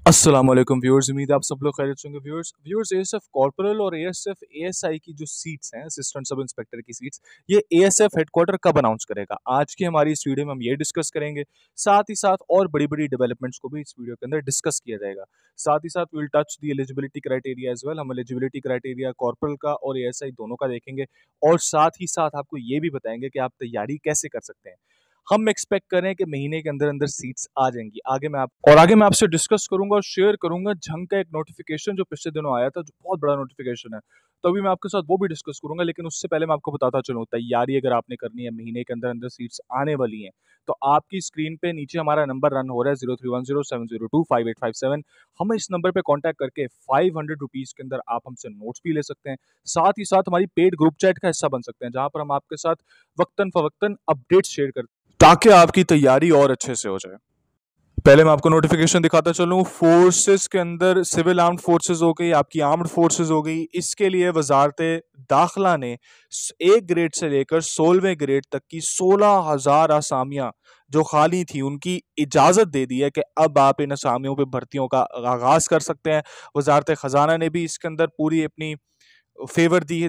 अस्सलाम वालेकुम व्यूअर्स, उम्मीद है आप सब लोग खैरियत से होंगे। व्यूअर्स एएसएफ कॉर्पोरल और एएसएफ एएसआई की जो सीट्स हैं, असिस्टेंट सब इंस्पेक्टर की सीट्स, ये एएसएफ हेडक्वार्टर कब अनाउंस करेगा। आज की हमारी इस वीडियो में हम ये डिस्कस करेंगे। साथ ही साथ और बड़ी बड़ी डेवलपमेंट्स को भी इस वीडियो के अंदर डिस्कस किया जाएगा। साथ ही साथ will touch the eligibility criteria as well. हम एलिजिबिलिटी क्राइटेरिया कॉर्पोरल का और एएसआई दोनों का देखेंगे और साथ ही साथ आपको ये भी बताएंगे कि आप तैयारी कैसे कर सकते हैं। हम एक्सपेक्ट कर रहे हैं कि महीने के अंदर अंदर सीट्स आ जाएंगी। आगे मैं आपसे डिस्कस करूंगा और शेयर करूंगा झंग का एक नोटिफिकेशन जो पिछले दिनों आया था, जो बहुत बड़ा नोटिफिकेशन है। तो अभी मैं आपके साथ वो भी डिस्कस करूंगा, लेकिन उससे पहले मैं आपको बताता चलूं, तैयारी अगर आपने करनी है, महीने के अंदर अंदर सीट्स आने वाली हैं, तो आपकी स्क्रीन पे नीचे हमारा नंबर रन हो रहा है 031070258557। हमें इस नंबर पे कांटेक्ट करके 500 रुपीज के अंदर आप हमसे नोट्स भी ले सकते हैं। साथ ही साथ हमारी पेड ग्रुप चैट का हिस्सा बन सकते हैं, जहां पर हम आपके साथ वक्तन फवक्तन अपडेट शेयर करते हैं ताकि आपकी तैयारी और अच्छे से हो जाए। पहले मैं आपको नोटिफिकेशन दिखाता चलूं। फोर्सेस के अंदर सिविल आर्म्ड फोर्सेस हो गई, आपकी आर्म्ड फोर्सेस हो गई, इसके लिए वजारत दाखिला ने 1 ग्रेड से लेकर 16वें ग्रेड तक की 16,000 आसामियां जो खाली थी, उनकी इजाजत दे दी है कि अब आप इन आसामियों पे भर्तियों का आगाज कर सकते हैं। वजारत खजाना ने भी इसके अंदर पूरी अपनी फेवर दी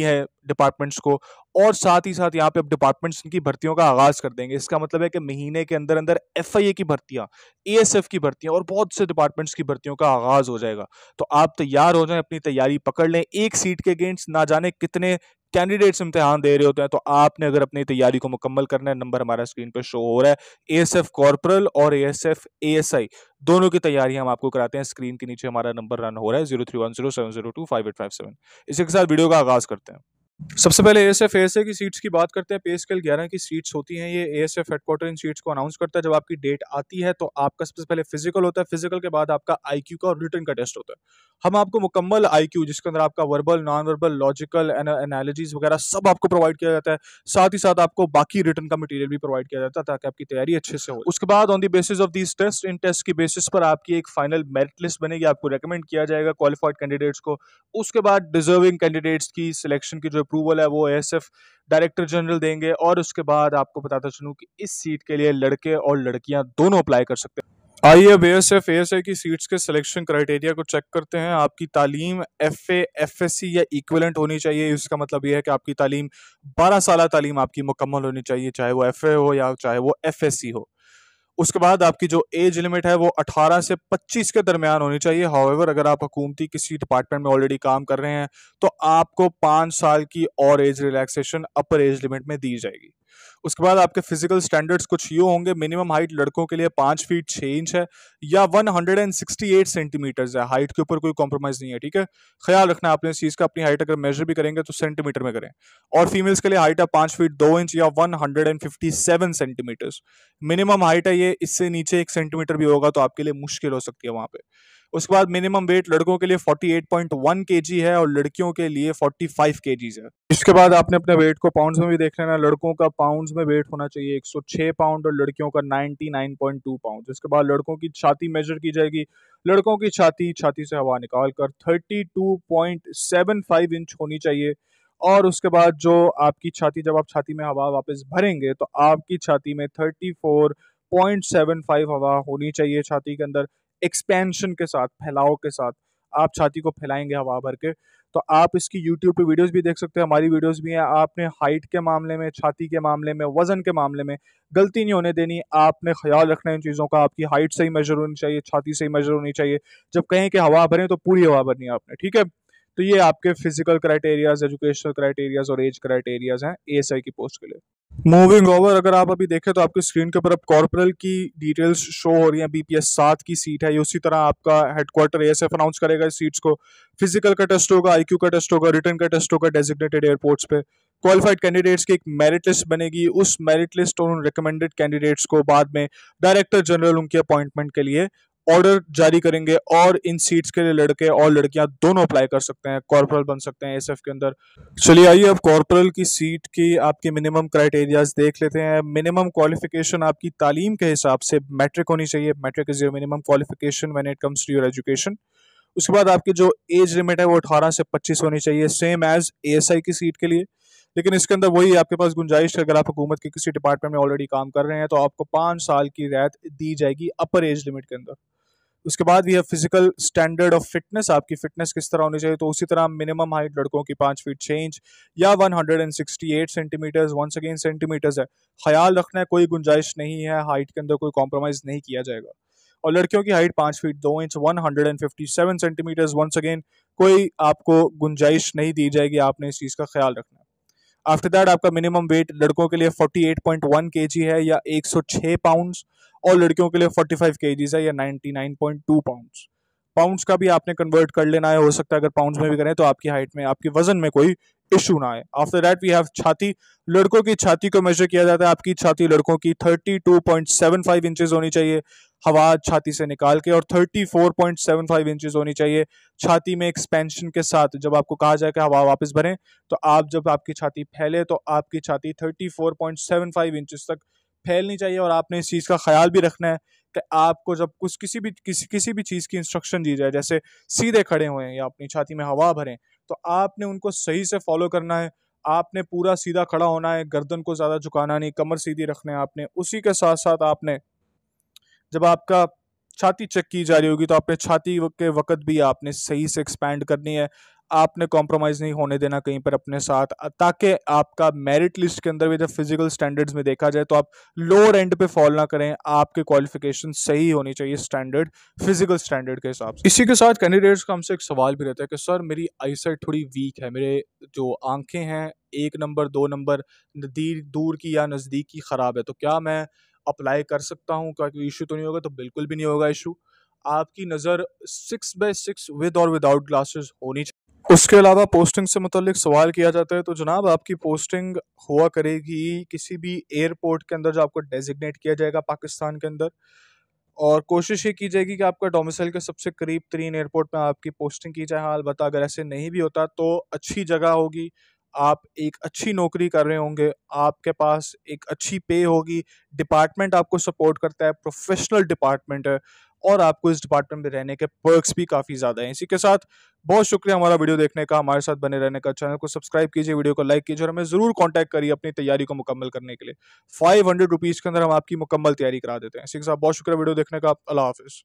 है डिपार्टमेंट्स को। और साथ ही साथ यहाँ पे अब डिपार्टमेंट्स की भर्तियों का आगाज कर देंगे। इसका मतलब है कि महीने के अंदर अंदर एफआईए की भर्तियां, एएसएफ की भर्तियां और बहुत से डिपार्टमेंट्स की भर्तियों का आगाज हो जाएगा। तो आप तैयार हो जाएं, अपनी तैयारी पकड़ लें। एक सीट के अगेंस्ट ना जाने कितने कैंडिडेट्स इम्तिहान दे रहे होते हैं। तो आपने अगर अपनी तैयारी को मुकम्मल करना है, नंबर हमारा स्क्रीन पर शो हो रहा है। एएसएफ कॉर्पोरल और एएसएफ एएसआई दोनों की तैयारियां हम आपको कराते हैं। स्क्रीन के नीचे हमारा नंबर रन हो रहा है 031070258557। इसी के साथ वीडियो का आगाज करते हैं। सबसे पहले एएसएफ एएसए की सीट्स की बात करते हैं। पे स्केल 11 की सीट्स होती हैं। ये एएसएफ हेडक्वार्टर इन सीट्स को अनाउंस करता है। जब आपकी डेट आती है तो आपका सबसे पहले फिजिकल होता है। फिजिकल के बाद आपका आईक्यू का और रिटन का टेस्ट होता है। हम आपको मुकम्मल आईक्यू, जिसके अंदर आपका verbal, non verbal, logical analysis वगैरह सब आपको प्रोवाइड किया जाता है। साथ ही साथ आपको बाकी रिटन का मटेरियल भी प्रोवाइड किया जाता है ताकि आपकी तैयारी अच्छे से हो। उसके बाद on the basis of these test, इन टेस्ट की बेसिस पर आपकी एक फाइनल मेरिट लिस्ट बनेगी। आपको रेकमेंड किया जाएगा क्वालिफाइड कैंडिडेट्स को। उसके बाद डिजर्विंग कैंडिडेट्स की सिलेक्शन की जो अप्रूवल है वो एएसएफ डायरेक्टर जनरल देंगे। और उसके बाद आपको बताता चलूं कि इस सीट के लिए लड़के और लड़कियां दोनों अप्लाई कर सकते हैं। आइए अब एएसएफ एएसआई की सीट्स के सिलेक्शन क्राइटेरिया को चेक करते हैं। आपकी तालीम एफए एफएससी या इक्विवेलेंट होनी चाहिए। इसका मतलब यह है कि आपकी तालीम 12 साल तालीम आपकी मुकम्मल होनी चाहिए, चाहे वो एफए हो या चाहे वो एफएससी हो। उसके बाद आपकी जो एज लिमिट है वो 18 से 25 के दरमियान होनी चाहिए। हाउएवर अगर आप हुकूमती किसी डिपार्टमेंट में ऑलरेडी काम कर रहे हैं तो आपको 5 साल की और एज रिलैक्सेशन अपर एज लिमिट में दी जाएगी। उसके बाद आपके फिजिकल स्टैंडर्ड्स कुछ ये होंगे। मिनिमम हाइट लड़कों के लिए 5 फीट 6 इंच है या 168 सेंटीमीटर है। हाइट के ऊपर कोई कॉम्प्रोमाइज नहीं है, ठीक है। ख्याल रखना आपने इस चीज का। अपनी हाइट अगर मेजर भी करेंगे तो सेंटीमीटर में करें। और फीमेल्स के लिए हाइट है 5 फीट 2 इंच या 157 सेंटीमीटर मिनिमम हाइट है ये। इससे नीचे 1 सेंटीमीटर भी होगा तो आपके लिए मुश्किल हो सकती है वहां पे। उसके बाद मिनिमम वेट लड़कों के लिए 48.1 केजी है और लड़कियों के लिए 45 केजीज है। इसके बाद आपने अपने वेट को पाउंड्स में भी देख लेना। लड़कों का पाउंड्स में वेट होना चाहिए 106 पाउंड और लड़कियों का 99.2 पाउंड। इसके बाद लड़कों की छाती मेजर की जाएगी। लड़कों की छाती छाती से हवा निकाल कर 32.75 इंच होनी चाहिए। और उसके बाद जो आपकी छाती, जब आप छाती में हवा वापस भरेंगे तो आपकी छाती में 34.75 हवा होनी चाहिए। छाती के अंदर एक्सपेंशन के साथ, फैलाव के साथ आप छाती को फैलाएंगे हवा भर के। तो आप इसकी यूट्यूब पे वीडियोस भी देख सकते हैं, हमारी वीडियोस भी हैं। आपने हाइट के मामले में, छाती के मामले में, वजन के मामले में गलती नहीं होने देनी। आपने ख्याल रखना है इन चीज़ों का। आपकी हाइट सही मेजर होनी चाहिए, छाती सही मेजर होनी चाहिए। जब कहें कि हवा भरें तो पूरी हवा भरनी है आपने, ठीक है। तो ये आपके फिजिकल क्राइटेरियाज, एजुकेशनल क्राइटेरियाज और एज क्राइटेरियाज हैं एएसआई की पोस्ट के लिए। मूविंग ओवर, अगर आप अभी देखें तो आपकी स्क्रीन के ऊपर अब कॉर्पोरल की डिटेल्स शो हो रही हैं। बीपीएस 7 की सीट है ये। उसी तरह आपका हेडक्वार्टर एएसएफ अनाउंस करेगा इस सीट्स को। फिजिकल का टेस्ट होगा, आईक्यू का टेस्ट होगा, रिटर्न का टेस्ट होगा डेजिग्नेटेड एयरपोर्ट्स पे। क्वालिफाइड कैंडिडेट्स की एक मेरिट लिस्ट बनेगी। उस मेरिट लिस्ट और उन रिकमेंडेड कैंडिडेट्स को बाद में डायरेक्टर जनरल उनकी अपॉइंटमेंट के लिए ऑर्डर जारी करेंगे। और इन सीट्स के लिए लड़के और लड़कियां दोनों अप्लाई कर सकते हैं, कॉर्पोरल बन सकते हैं एएसएफ के अंदर। चलिए आइए अब कॉर्पोरल की सीट की आपके मिनिमम क्राइटेरियाज देख लेते हैं। मिनिमम क्वालिफिकेशन आपकी तालीम के हिसाब से मैट्रिक होनी चाहिए। Matric is your minimum qualification when it comes to your education. उसके बाद आपकी जो एज लिमिट है वो 18 से 25 होनी चाहिए, सेम एज एएसआई की सीट के लिए। लेकिन इसके अंदर वही आपके पास गुंजाइश है, अगर आप हुकूमत के किसी डिपार्टमेंट में ऑलरेडी काम कर रहे हैं तो आपको 5 साल की रियायत दी जाएगी अपर एज लिमिट के अंदर। उसके बाद भी है फिजिकल स्टैंडर्ड ऑफ फिटनेस, आपकी फिटनेस किस तरह होनी चाहिए। तो उसी तरह मिनिमम हाइट लड़कों की 5 फीट 6 इंच या 168 सेंटीमीटर्स, वंस अगेन सेंटीमीटर्स है। ख्याल रखना है, कोई गुंजाइश नहीं है, हाइट के अंदर कोई कॉम्प्रोमाइज़ नहीं किया जाएगा। और लड़कियों की height 5 feet 2 inch 157 centimetres, once again कोई आपको गुंजाइश नहीं दी जाएगी, आपने इस चीज़ का ख्याल रखना है। आफ्टर दैट आपका मिनिमम वेट लड़कों के लिए 48.1 केजी है या 106 पाउंड्स, और लड़कियों के लिए 45 केजीज है या 99.2 पाउंड्स। पाउंड्स का भी आपने कन्वर्ट कर लेना है, हो सकता है अगर पाउंड्स में भी करें तो आपकी हाइट में, आपके वजन में कोई इशू ना आए। आफ्टर दैट वी हैव छाती। लड़कों की छाती को मेजर किया जाता है, आपकी छाती लड़कों की 32.75 इंचेस होनी चाहिए हवा छाती से निकाल के, और 34.75 इंचेस होनी चाहिए छाती में एक्सपेंशन के साथ। जब आपको कहा जाए कि हवा वापस भरें, तो आप जब आपकी छाती फैले तो आपकी छाती 34.75 इंचेस तक फैलनी चाहिए। और आपने इस चीज़ का ख्याल भी रखना है कि आपको जब कुछ किसी भी चीज़ की इंस्ट्रक्शन दी जाए, जैसे सीधे खड़े हुए या अपनी छाती में हवा भरें, तो आपने उनको सही से फॉलो करना है। आपने पूरा सीधा खड़ा होना है, गर्दन को ज़्यादा झुकाना नहीं, कमर सीधी रखना है आपने। उसी के साथ साथ आपने जब आपका छाती चेक की जा रही होगी तो आपने छाती के वक्त भी आपने सही से एक्सपैंड करनी है। आपने कॉम्प्रोमाइज़ नहीं होने देना कहीं पर अपने साथ, ताकि आपका मेरिट लिस्ट के अंदर भी जब फिजिकल स्टैंडर्ड्स में देखा जाए तो आप लोअर एंड पे फॉल ना करें। आपके क्वालिफिकेशन सही होनी चाहिए स्टैंडर्ड, फिजिकल स्टैंडर्ड के हिसाब से। इसी के साथ कैंडिडेट्स का हमसे एक सवाल भी रहता है कि सर मेरी आईसाइट थोड़ी वीक है, मेरे जो आंखें हैं 1 नंबर 2 नंबर दूर की या नज़दीक की ख़राब है, तो क्या मैं अप्लाई कर सकता हूँ? क्या कोई इशू तो नहीं होगा? तो बिल्कुल भी नहीं होगा इशू। आपकी नज़र 6/6 विद और विदाउट ग्लासेस होनी चाहिए। उसके अलावा पोस्टिंग से मुतल्लिक सवाल किया जाता है, तो जनाब आपकी पोस्टिंग हुआ करेगी किसी भी एयरपोर्ट के अंदर जो आपको डेजिग्नेट किया जाएगा पाकिस्तान के अंदर, और कोशिश ये की जाएगी कि आपका डोमिसाइल के सबसे करीब तरीन एयरपोर्ट में आपकी पोस्टिंग की जाए। हाँ, अलबत्ता अगर ऐसे नहीं भी होता तो अच्छी जगह होगी, आप एक अच्छी नौकरी कर रहे होंगे, आपके पास एक अच्छी पे होगी, डिपार्टमेंट आपको सपोर्ट करता है, प्रोफेशनल डिपार्टमेंट है, और आपको इस डिपार्टमेंट में रहने के पर्क्स भी काफ़ी ज़्यादा हैं। इसी के साथ बहुत शुक्रिया हमारा वीडियो देखने का, हमारे साथ बने रहने का। चैनल को सब्सक्राइब कीजिए, वीडियो को लाइक कीजिए, और हमें ज़रूर कॉन्टैक्ट करिए अपनी तैयारी को मुकम्मल करने के लिए। ₹500 के अंदर हम आपकी मुकम्मल तैयारी करा देते हैं। इसी के साथ बहुत शुक्रिया वीडियो देखने का। अल्लाह हाफ़िज़।